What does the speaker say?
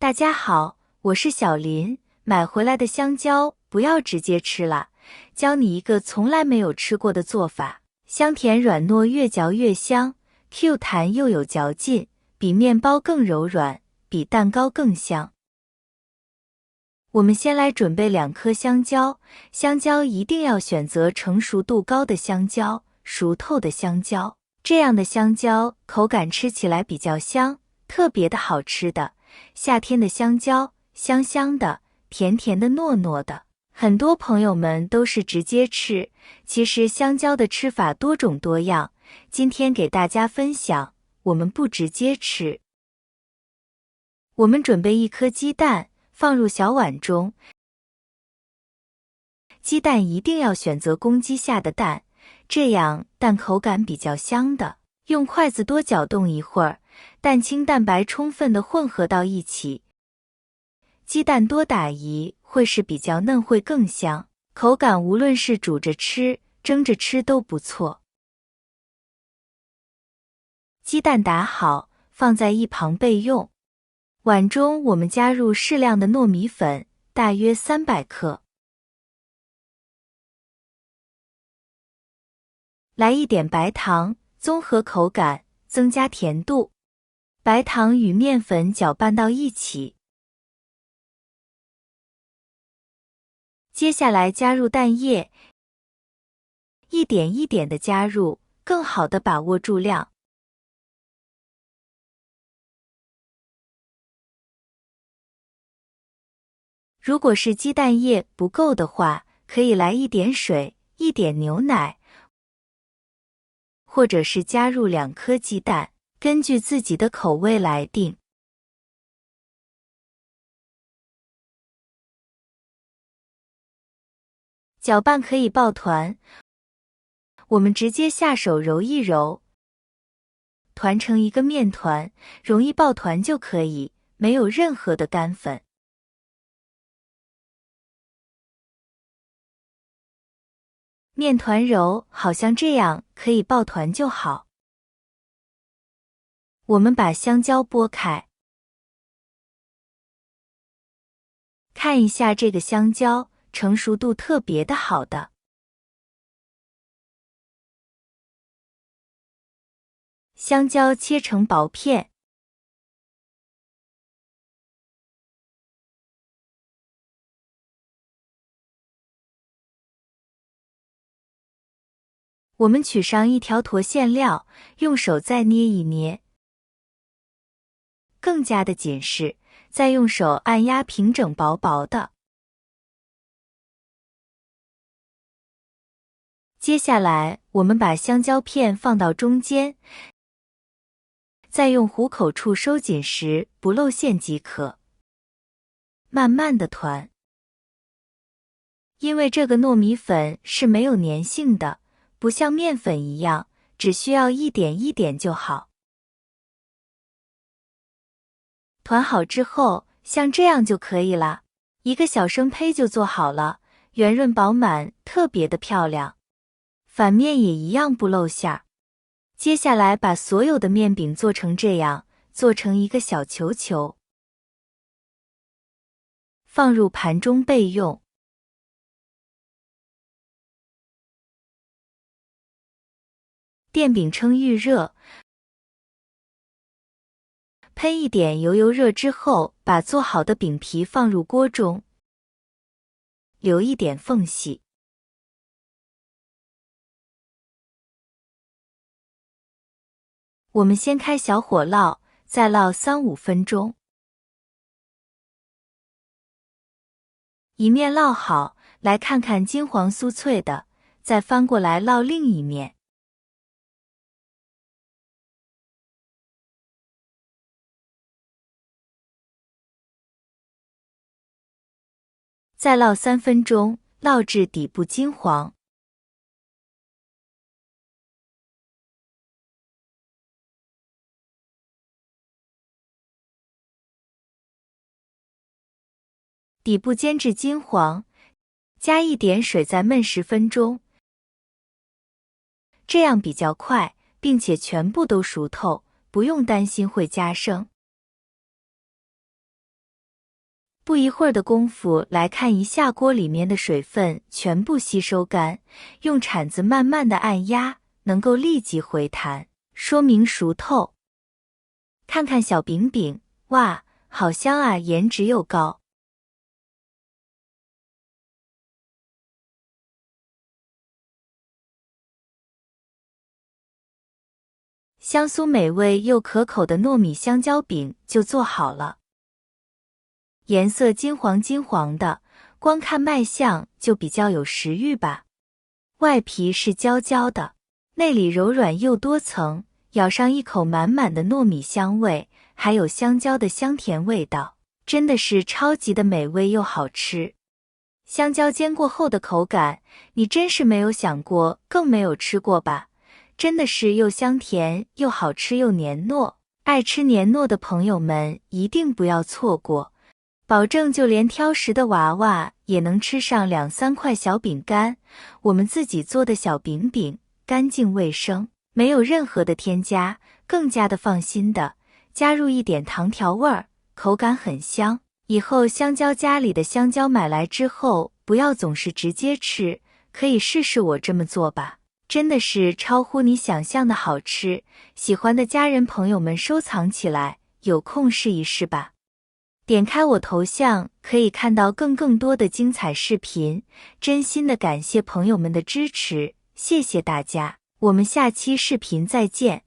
大家好，我是小林。买回来的香蕉不要直接吃了，教你一个从来没有吃过的做法，香甜软糯，越嚼越香 ，Q 弹又有嚼劲，比面包更柔软，比蛋糕更香。我们先来准备2颗香蕉，香蕉一定要选择成熟度高的香蕉，熟透的香蕉，这样的香蕉口感吃起来比较香，特别的好吃的。夏天的香蕉，香香的，甜甜的，糯糯的。很多朋友们都是直接吃，其实香蕉的吃法多种多样。今天给大家分享，我们不直接吃。我们准备1颗鸡蛋，放入小碗中。鸡蛋一定要选择公鸡下的蛋，这样蛋口感比较香的。用筷子多搅动一会儿，蛋清蛋白充分的混合到一起。鸡蛋多打1会是比较嫩，会更香，口感无论是煮着吃、蒸着吃都不错。鸡蛋打好，放在一旁备用。碗中我们加入适量的糯米粉，大约300克。来一点白糖，综合口感，增加甜度。白糖与面粉搅拌到一起。接下来加入蛋液，一点一点的加入，更好的把握住量。如果是鸡蛋液不够的话，可以来一点水，一点牛奶，或者是加入2颗鸡蛋，根据自己的口味来定。搅拌可以抱团，我们直接下手揉一揉，团成一个面团，容易抱团就可以，没有任何的干粉。面团揉好像这样，可以抱团就好。我们把香蕉剥开，看一下这个香蕉，成熟度特别的好的。香蕉切成薄片，我们取上1条坨馅料，用手再捏一捏，更加的紧实，再用手按压平整薄薄的。接下来，我们把香蕉片放到中间，再用虎口处收紧时不露馅即可。慢慢的团，因为这个糯米粉是没有粘性的，不像面粉一样，只需要一点一点就好。团好之后，像这样就可以了。一个小生胚就做好了，圆润饱满，特别的漂亮。反面也一样不露馅儿。接下来把所有的面饼做成这样，做成一个小球球，放入盘中备用。电饼称预热，喷一点油，油热之后，把做好的饼皮放入锅中，留一点缝隙。我们先开小火烙，再烙3-5分钟。一面烙好，来看看金黄酥脆的，再翻过来烙另一面。再烙3分钟，烙至底部金黄。底部煎至金黄，加一点水再焖10分钟，这样比较快，并且全部都熟透，不用担心会加生。不一会儿的功夫，来看一下锅里面的水分全部吸收干，用铲子慢慢的按压，能够立即回弹，说明熟透。看看小饼饼，哇，好香啊，颜值又高。香酥美味又可口的糯米香蕉饼就做好了。颜色金黄金黄的，光看卖相就比较有食欲吧。外皮是焦焦的，内里柔软又多层，咬上一口满满的糯米香味，还有香蕉的香甜味道，真的是超级的美味又好吃。香蕉煎过后的口感，你真是没有想过，更没有吃过吧？真的是又香甜又好吃又黏糯，爱吃黏糯的朋友们一定不要错过，保证就连挑食的娃娃也能吃上2-3块小饼干。我们自己做的小饼饼，干净卫生，没有任何的添加，更加的放心的，加入一点糖调味儿，口感很香。以后香蕉家里的香蕉买来之后，不要总是直接吃，可以试试我这么做吧。真的是超乎你想象的好吃，喜欢的家人朋友们收藏起来，有空试一试吧。点开我头像可以看到更多的精彩视频，真心的感谢朋友们的支持，谢谢大家，我们下期视频再见。